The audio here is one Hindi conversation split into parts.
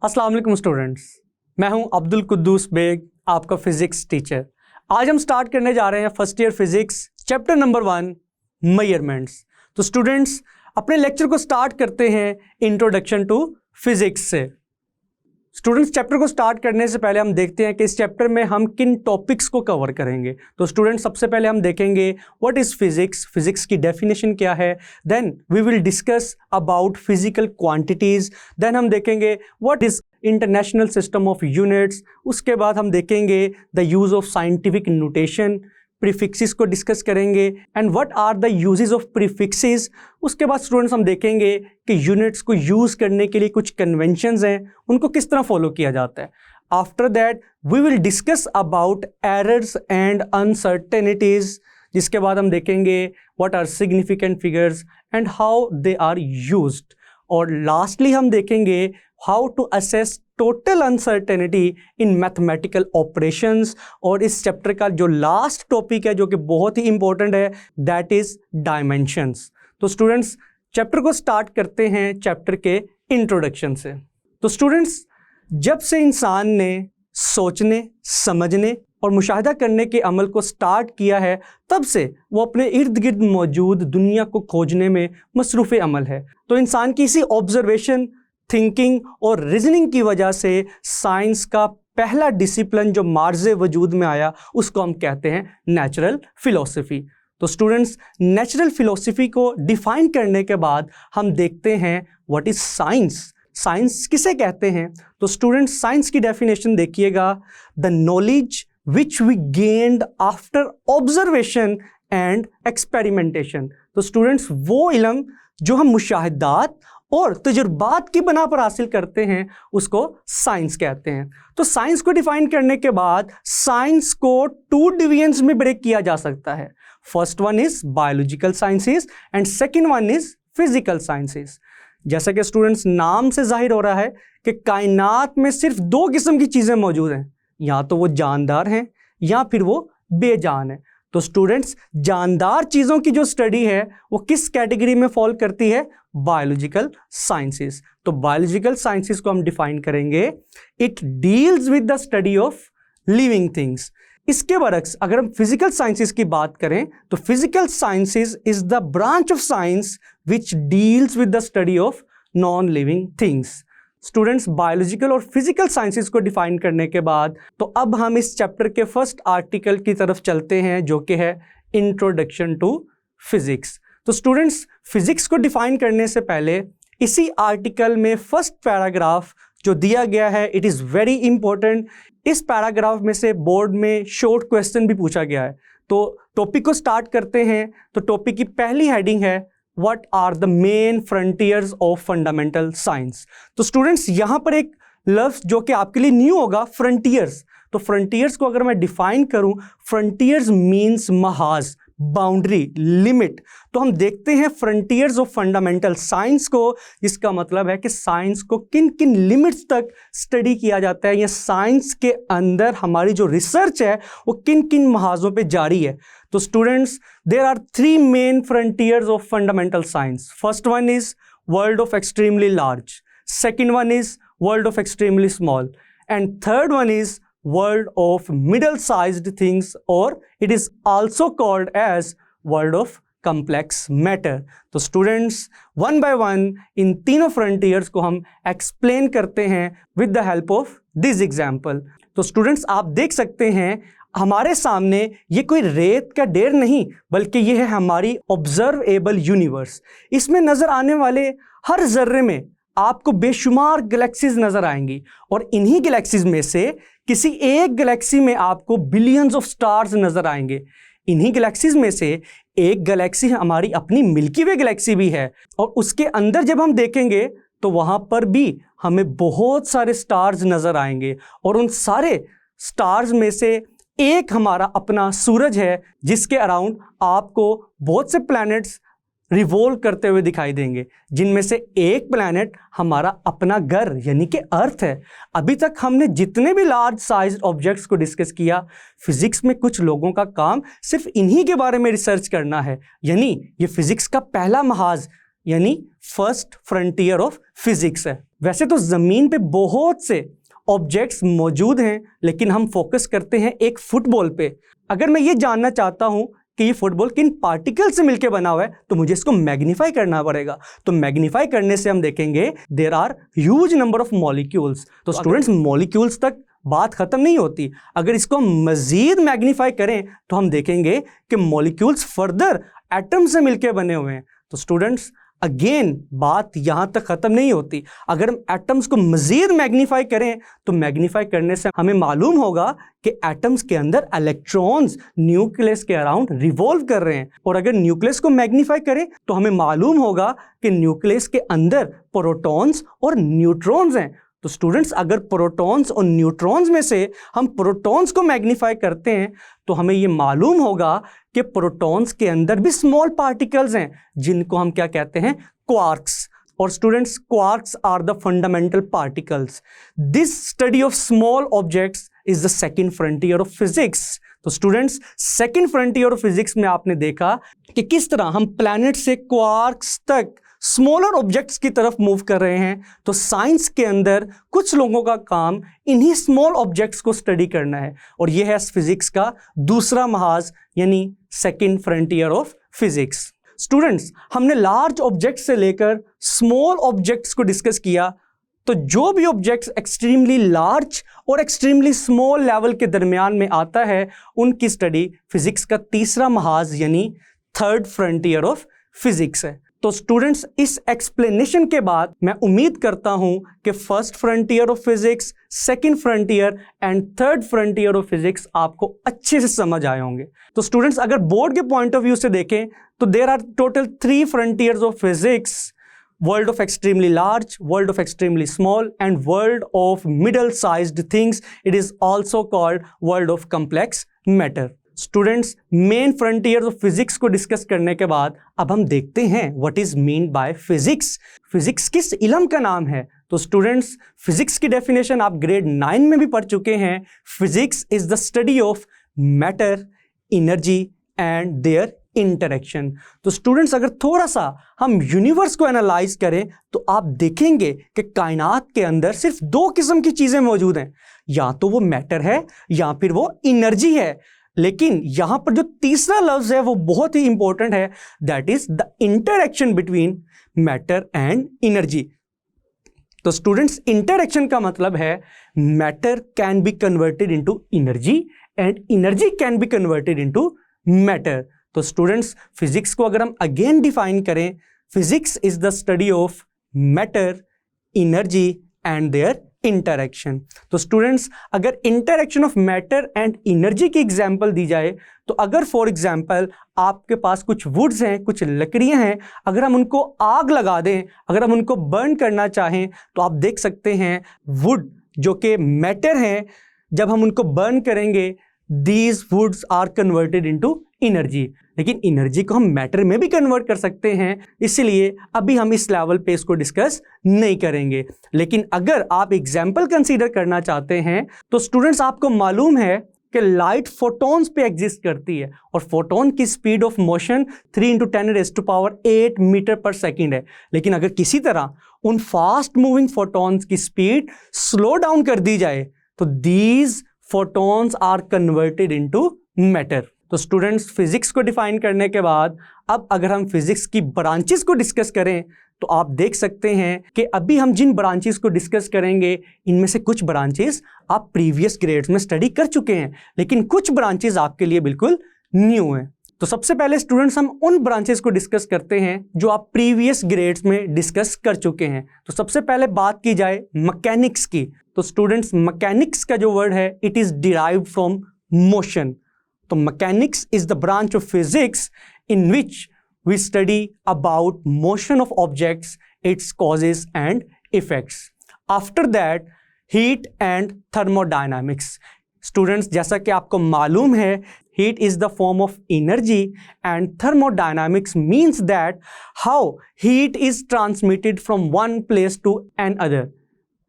अस्सलाम वालेकुम स्टूडेंट्स, मैं हूं अब्दुल कुद्दूस बेग, आपका फिजिक्स टीचर। आज हम स्टार्ट करने जा रहे हैं first year physics chapter number 1 measurements. तो स्टूडेंट्स अपने लेक्चर को स्टार्ट करते हैं इंट्रोडक्शन टू फिजिक्स से। स्टूडेंट्स चैप्टर को स्टार्ट करने से पहले हम देखते हैं कि इस चैप्टर में हम किन टॉपिक्स को कवर करेंगे। तो स्टूडेंट्स सबसे पहले हम देखेंगे व्हाट इज़ फिजिक्स, फिजिक्स की डेफिनेशन क्या है। Then we will discuss about physical quantities. Then हम देखेंगे what is international system of units. उसके बाद हम देखेंगे the use of scientific notation, prefixes को डिस्कस करेंगे and what are the uses of prefixes. उसके बाद स्टूडेंट्स हम देखेंगे कि यूनिट्स को यूज़ करने के लिए कुछ कन्वेंशंस हैं, उनको किस तरह फॉलो किया जाता है। After that we will discuss about errors and uncertainties, जिसके बाद हम देखेंगे what are significant figures and how they are used. और लास्टली हम देखेंगे how to assess total uncertainty in mathematical operations. और इस चैप्टर का जो लास्ट टॉपिक है जो कि बहुत ही इंपॉर्टेंट है, दैट इज डायमेंशंस। तो स्टूडेंट्स चैप्टर को स्टार्ट करते हैं चैप्टर के इंट्रोडक्शन से। तो स्टूडेंट्स जब से इंसान ने सोचने, समझने और मुशाहिदा करने के अमल को स्टार्ट किया है, तब से वो अपने इर्द गिर्द मौजूद दुनिया को खोजने में मसरूफ़ अमल है। तो इंसान की इसी ऑब्जर्वेशन, थिंकिंग और रीजनिंग की वजह से साइंस का पहला डिसिप्लिन जो मार्ज़े वजूद में आया, उसको हम कहते हैं नेचुरल फ़िलॉसफी। तो स्टूडेंट्स नेचुरल फ़िलॉसफी को डिफ़ाइन करने के बाद हम देखते हैं व्हाट इज़ साइंस। साइंस किसे कहते हैं? तो स्टूडेंट्स साइंस की डेफिनेशन देखिएगा, the knowledge which we gained after observation and experimentation. तो स्टूडेंट्स वो इल्म जो हम मुशाहिदात और तजुर्बात की बना पर हासिल करते हैं, उसको साइंस कहते हैं। तो साइंस को डिफाइन करने के बाद साइंस को 2 डिवीजन्स में ब्रेक किया जा सकता है। First one is biological sciences and second one is physical sciences. जैसा कि स्टूडेंट्स नाम से जाहिर हो रहा है कि कायनात में सिर्फ 2 किस्म की चीज़ें मौजूद हैं, या तो वो जानदार हैं या फिर वो बेजान है। तो स्टूडेंट्स जानदार चीज़ों की जो स्टडी है वो किस कैटेगरी में फॉल करती है? Biological sciences. तो बायोलॉजिकल साइंसेस को हम डिफाइन करेंगे, it deals with the study of living things. इसके बरक्स अगर हम फिजिकल साइंसेस की बात करें तो physical sciences is the branch of science which deals with the study of non living things. Students biological और फिजिकल साइंसेस को डिफाइन करने के बाद तो अब हम इस चैप्टर के फर्स्ट आर्टिकल की तरफ चलते हैं, जो कि है इंट्रोडक्शन टू फिजिक्स। तो स्टूडेंट्स फिजिक्स को डिफाइन करने से पहले इसी आर्टिकल में फर्स्ट पैराग्राफ जो दिया गया है, इट इज़ वेरी इंपॉर्टेंट। इस पैराग्राफ में से बोर्ड में शॉर्ट क्वेश्चन भी पूछा गया है। तो टॉपिक को स्टार्ट करते हैं। तो टॉपिक की पहली हेडिंग है What are the main frontiers of fundamental science? तो स्टूडेंट्स यहाँ पर एक लफ्ज़ जो कि आपके लिए न्यू होगा, फ्रंटियर्स। तो फ्रंटियर्स को अगर मैं डिफाइन करूँ, फ्रंटियर्स मीन्स महाज, बाउंड्री, लिमिट। तो हम देखते हैं फ्रंटियर्स ऑफ फंडामेंटल साइंस को, जिसका मतलब है कि साइंस को किन किन लिमिट्स तक स्टडी किया जाता है, या साइंस के अंदर हमारी जो रिसर्च है वो किन किन महाजों पे जारी है। तो students there are 3 main frontiers of fundamental science. First one is world of extremely large, second one is world of extremely small and third one is world of middle-sized things, or it is also called as world of complex matter. तो students one by one in तीनों फ्रंटियर्स को हम एक्सप्लेन करते हैं with the help of this example. तो स्टूडेंट्स आप देख सकते हैं हमारे सामने ये कोई रेत का ढेर नहीं, बल्कि ये है हमारी ऑब्जर्वेबल यूनिवर्स। इसमें नज़र आने वाले हर जर्रे में आपको बेशुमार गैलेक्सीज नज़र आएंगी, और इन्हीं गैलेक्सीज में से किसी एक गैलेक्सी में आपको बिलियंस ऑफ स्टार्स नज़र आएंगे। इन्हीं गैलेक्सीज में से एक गैलेक्सी हमारी अपनी मिल्की वे गैलेक्सी भी है, और उसके अंदर जब हम देखेंगे तो वहाँ पर भी हमें बहुत सारे स्टार्स नज़र आएंगे, और उन सारे स्टार्स में से एक हमारा अपना सूरज है, जिसके अराउंड आपको बहुत से प्लैनेट्स रिवॉल्व करते हुए दिखाई देंगे, जिनमें से एक प्लैनेट हमारा अपना घर यानी कि अर्थ है। अभी तक हमने जितने भी लार्ज साइज ऑब्जेक्ट्स को डिस्कस किया, फिजिक्स में कुछ लोगों का काम सिर्फ इन्हीं के बारे में रिसर्च करना है, यानी ये फिजिक्स का पहला महाज यानी फर्स्ट फ्रंटियर ऑफ फिजिक्स है। वैसे तो ज़मीन पे बहुत से ऑब्जेक्ट्स मौजूद हैं, लेकिन हम फोकस करते हैं एक फुटबॉल पे। अगर मैं ये जानना चाहता हूँ कि ये फुटबॉल किन पार्टिकल से मिलकर बना हुआ है, तो मुझे इसको मैग्नीफाई करना पड़ेगा। तो मैग्नीफाई करने से हम देखेंगे there are huge number of molecules. तो स्टूडेंट्स, मॉलिक्यूल्स तक बात खत्म नहीं होती। अगर इसको हम मजीद मैग्नीफाई करें तो हम देखेंगे कि मॉलिक्यूल्स फर्दर एटम से मिलकर बने हुए हैं। तो स्टूडेंट्स, अगेन बात यहाँ तक ख़त्म नहीं होती। अगर हम एटम्स को मज़ीद मैग्नीफाई करें तो मैग्नीफाई करने से हमें मालूम होगा कि एटम्स के अंदर इलेक्ट्रॉन्स न्यूक्लियस के अराउंड रिवॉल्व कर रहे हैं। और अगर न्यूक्लियस को मैग्नीफाई करें तो हमें मालूम होगा कि न्यूक्लियस के अंदर प्रोटॉन्स और न्यूट्रॉन्स हैं। तो स्टूडेंट्स, अगर प्रोटॉन्स और न्यूट्रॉन्स में से हम प्रोटॉन्स को मैग्नीफाई करते हैं तो हमें ये मालूम होगा कि प्रोटॉन्स के अंदर भी स्मॉल पार्टिकल्स हैं, जिनको हम क्या कहते हैं, क्वार्क्स। और students, quarks are the fundamental particles. This study of small objects is the second frontier of physics. तो students, second frontier of physics में आपने देखा कि किस तरह हम प्लैनेट से क्वार्क्स तक स्मॉलर ऑब्जेक्ट्स की तरफ मूव कर रहे हैं। तो साइंस के अंदर कुछ लोगों का काम इन्हीं स्मॉल ऑब्जेक्ट्स को स्टडी करना है, और यह है फिजिक्स का दूसरा महाज, यानी second frontier of physics. Students, हमने लार्ज ऑब्जेक्ट्स से लेकर स्मॉल ऑब्जेक्ट्स को डिस्कस किया। तो जो भी ऑब्जेक्ट्स एक्सट्रीमली लार्ज और एक्सट्रीमली स्मॉल लेवल के दरमियान में आता है, उनकी स्टडी फिजिक्स का तीसरा महाज यानी थर्ड फ्रंटियर ऑफ फिजिक्स है। तो स्टूडेंट्स, इस एक्सप्लेनेशन के बाद मैं उम्मीद करता हूं कि first frontier of physics, second frontier and third frontier of physics आपको अच्छे से समझ आए होंगे। तो स्टूडेंट्स, अगर बोर्ड के पॉइंट ऑफ व्यू से देखें तो there are total 3 frontiers of physics: world of extremely large, world of extremely small and world of middle sized things. It is also called world of complex matter. Students, main frontiers of physics को डिस्कस करने के बाद अब हम देखते हैं what is mean by physics. Physics किस इल्म का नाम है? तो स्टूडेंट्स, फिजिक्स की डेफिनेशन आप ग्रेड 9 में भी पढ़ चुके हैं। Physics is the study of matter, energy and there interaction. तो स्टूडेंट्स, अगर थोड़ा सा हम यूनिवर्स को एनालाइज करें तो आप देखेंगे कि कायनात के अंदर सिर्फ 2 किस्म की चीजें मौजूद हैं, या तो वो मैटर है या फिर वो एनर्जी है। लेकिन यहां पर जो तीसरा लफ्ज है वो बहुत ही इंपॉर्टेंट है, that is the interaction between matter and energy. तो स्टूडेंट्स, इंटरैक्शन का मतलब है matter can be converted into energy and energy can be converted into matter. तो स्टूडेंट्स, फिजिक्स को अगर हम अगेन डिफाइन करें, physics is the study of matter, energy and their interaction. तो स्टूडेंट्स, अगर interaction of matter and energy की एग्जांपल दी जाए तो अगर फॉर एग्जांपल आपके पास कुछ वुड्स हैं, कुछ लकड़ियां हैं, अगर हम उनको आग लगा दें, अगर हम उनको बर्न करना चाहें, तो आप देख सकते हैं वुड जो कि मैटर हैं, जब हम उनको बर्न करेंगे these woods are converted into energy. लेकिन एनर्जी को हम मैटर में भी कन्वर्ट कर सकते हैं, इसलिए अभी हम इस लेवल पे इसको डिस्कस नहीं करेंगे। लेकिन अगर आप एग्जाम्पल कंसीडर करना चाहते हैं तो स्टूडेंट्स, आपको मालूम है कि लाइट फोटॉन्स पे एग्जिस्ट करती है और फोटॉन की स्पीड ऑफ मोशन 3 × 10⁸ मीटर पर सेकेंड है। लेकिन अगर किसी तरह उन फास्ट मूविंग फोटॉन्स की स्पीड स्लो डाउन कर दी जाए तो these photons are converted into matter. तो स्टूडेंट्स, फिजिक्स को डिफाइन करने के बाद अब अगर हम फिजिक्स की ब्रांचेस को डिस्कस करें तो आप देख सकते हैं कि अभी हम जिन ब्रांचेस को डिस्कस करेंगे इनमें से कुछ ब्रांचेस आप प्रीवियस ग्रेड्स में स्टडी कर चुके हैं, लेकिन कुछ ब्रांचेस आपके लिए बिल्कुल न्यू हैं। तो सबसे पहले स्टूडेंट्स, हम उन ब्रांचेस को डिस्कस करते हैं जो आप प्रीवियस ग्रेड्स में डिस्कस कर चुके हैं। तो सबसे पहले बात की जाए मैकेनिक्स की। तो स्टूडेंट्स, मैकेनिक्स का जो वर्ड है it is derived from motion. तो mechanics is the branch of physics in which we study about motion of objects, its causes and effects. After that heat and thermodynamics. Students, जैसा कि आपको मालूम है, heat is the form of energy and thermodynamics means that how heat is transmitted from one place to another।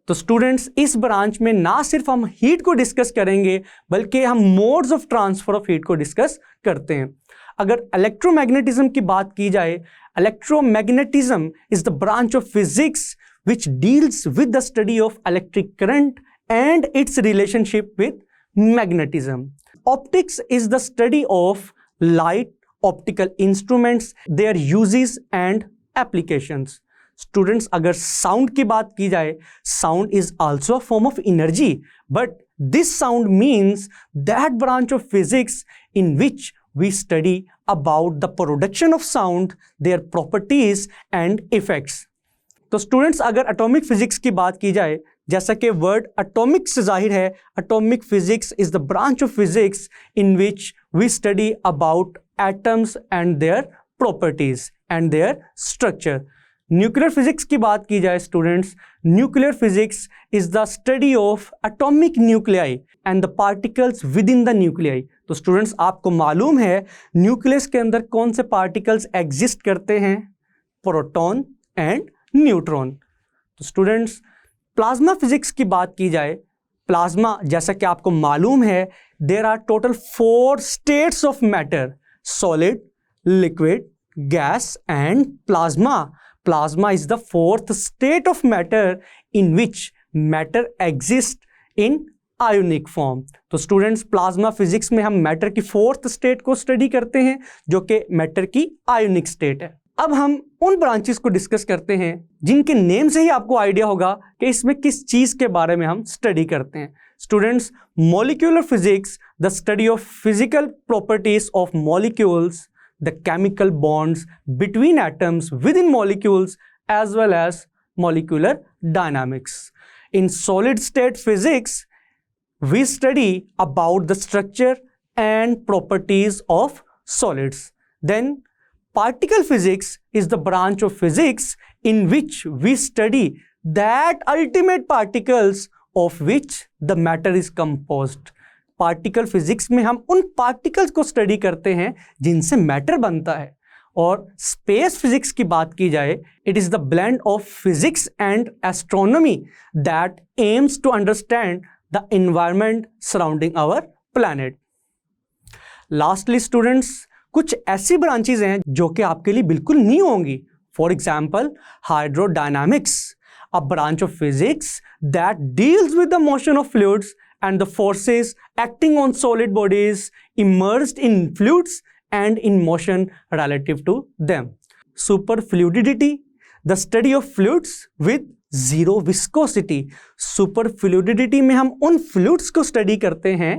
तो स्टूडेंट्स, इस ब्रांच में ना सिर्फ हम हीट को डिस्कस करेंगे बल्कि हम modes of transfer of heat को डिस्कस करते हैं। अगर इलेक्ट्रोमैग्नेटिज्म की बात की जाए, electromagnetism is the branch of physics which deals with the study of electric current and its relationship with magnetism. Optics is the study of light, optical instruments, their uses and applications. Students, अगर sound की बात की जाए, sound is also a form of energy, but this sound means that branch of physics in which we study about the production of sound, their properties and effects. तो स्टूडेंट्स, अगर एटॉमिक फिजिक्स की बात की जाए, जैसा कि वर्ड एटॉमिक से जाहिर है, atomic physics is the branch of physics in which we study about atoms and their properties and their structure. Nuclear physics की बात की जाए students, nuclear physics is the study of atomic nuclei and the particles within the nuclei. तो स्टूडेंट्स, आपको मालूम है न्यूक्लियस के अंदर कौन से पार्टिकल्स एग्जिस्ट करते हैं? Proton and neutron. तो स्टूडेंट्स, प्लाज्मा फिजिक्स की बात की जाए, प्लाज्मा जैसा कि आपको मालूम है, there are total 4 states of matter: solid, liquid, gas and plasma. Plasma is the 4th state of matter in which matter exists in ionic form. तो स्टूडेंट्स, प्लाज्मा फिजिक्स में हम मैटर की 4th स्टेट को स्टडी करते हैं जो कि मैटर की आयोनिक स्टेट है. अब हम उन ब्रांचेस को डिस्कस करते हैं जिनके नेम से ही आपको आइडिया होगा कि इसमें किस चीज के बारे में हम स्टडी करते हैं. Students, molecular physics, the study of physical properties of molecules, the chemical bonds between atoms within molecules, as well as molecular dynamics. In solid state physics, we study about the structure and properties of solids. Then particle physics is the branch of physics in which we study that ultimate particles of which the matter is composed. Particle physics में हम उन पार्टिकल्स को स्टडी करते हैं जिनसे मैटर बनता है. और स्पेस फिजिक्स की बात की जाए, it is the blend of physics and astronomy that aims to understand the environment surrounding our planet. Lastly students, कुछ ऐसी ब्रांचेज हैं जो कि आपके लिए बिल्कुल न्यू होंगी. For example, hydrodynamics, a branch of physics that deals with the motion of fluids and the forces acting on solid bodies immersed in fluids and in motion relative to them. Superfluidity, the study of fluids with zero viscosity. Superfluidity में हम उन fluids को study करते हैं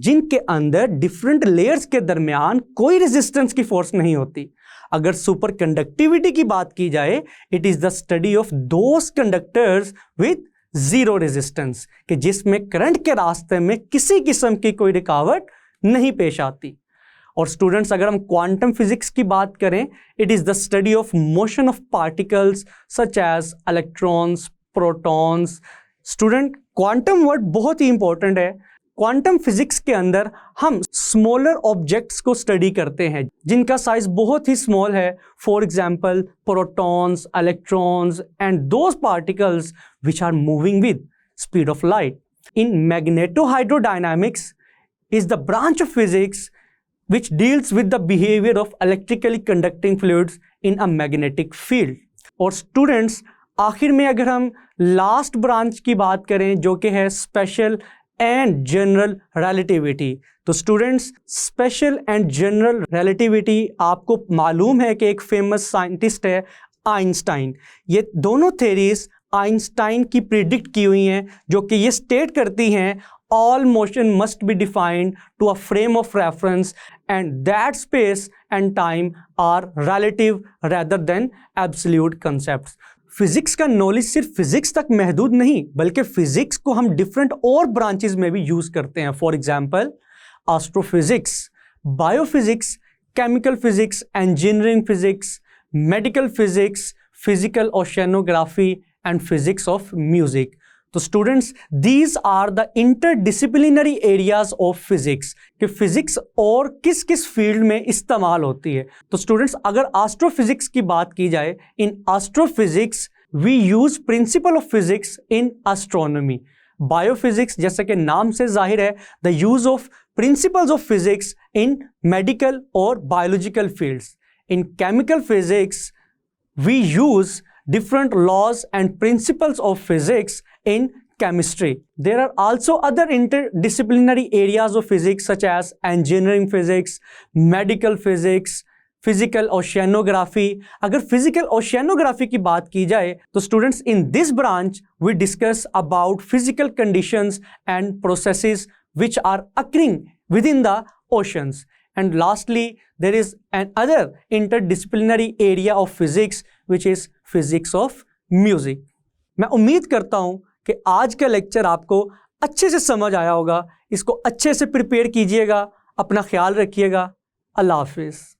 जिनके अंदर different layers के दरमियान कोई resistance की force नहीं होती. अगर सुपर कंडक्टिविटी की बात की जाए, it is the study of those conductors with zero resistance, कि जिसमें करंट के रास्ते में किसी किस्म की कोई रुकावट नहीं पेश आती. और स्टूडेंट्स, अगर हम क्वांटम फिजिक्स की बात करें, it is the study of motion of particles such as electrons, protons. Student, quantum word बहुत ही इंपॉर्टेंट है. क्वांटम फिजिक्स के अंदर हम स्मॉलर ऑब्जेक्ट्स को स्टडी करते हैं जिनका साइज बहुत ही स्मॉल है. For example, protons, electrons and those particles which are moving with speed of light. In magnetohydrodynamics is the branch of physics which deals with the behavior of electrically conducting fluids in a magnetic field. और students, आखिर में अगर हम लास्ट ब्रांच की बात करें जो कि है स्पेशल एंड जनरल रिलेटिविटी, तो students, special and general relativity आपको मालूम है कि एक फेमस साइंटिस्ट है आइंस्टाइन. ये दोनों थेरीज आइंस्टाइन की प्रिडिक्ट की हुई हैं जो कि ये स्टेट करती हैं all motion must be defined to a frame of reference and that space and time are relative rather than absolute concepts. Physics का नॉलेज सिर्फ फिजिक्स तक महदूद नहीं बल्कि फिजिक्स को हम डिफरेंट और ब्रांचेस में भी यूज करते हैं. For example, astrophysics, biophysics, chemical physics, engineering physics, medical physics, physical oceanography and physics of music. तो students, these are the interdisciplinary areas of physics कि फिजिक्स और किस किस फील्ड में इस्तेमाल होती है. तो स्टूडेंट्स, अगर एस्ट्रोफिजिक्स की बात की जाए, in astrophysics we use principle of physics in astronomy. Biophysics, जैसा कि नाम से जाहिर है, the use of principles of physics in medical और biological fields. In chemical physics we use different laws and principles of physics in chemistry. There are also other interdisciplinary areas of physics such as engineering physics, medical physics, physical oceanography. अगर फिजिकल ओशियानोग्राफी की बात की जाए तो students in this branch we discuss about physical conditions and processes which are occurring within the oceans. And lastly, there is another interdisciplinary area of physics which is physics of music. मैं उम्मीद करता हूं कि आज का लेक्चर आपको अच्छे से समझ आया होगा. इसको अच्छे से प्रिपेयर कीजिएगा. अपना ख्याल रखिएगा. अल्लाह हाफिज़.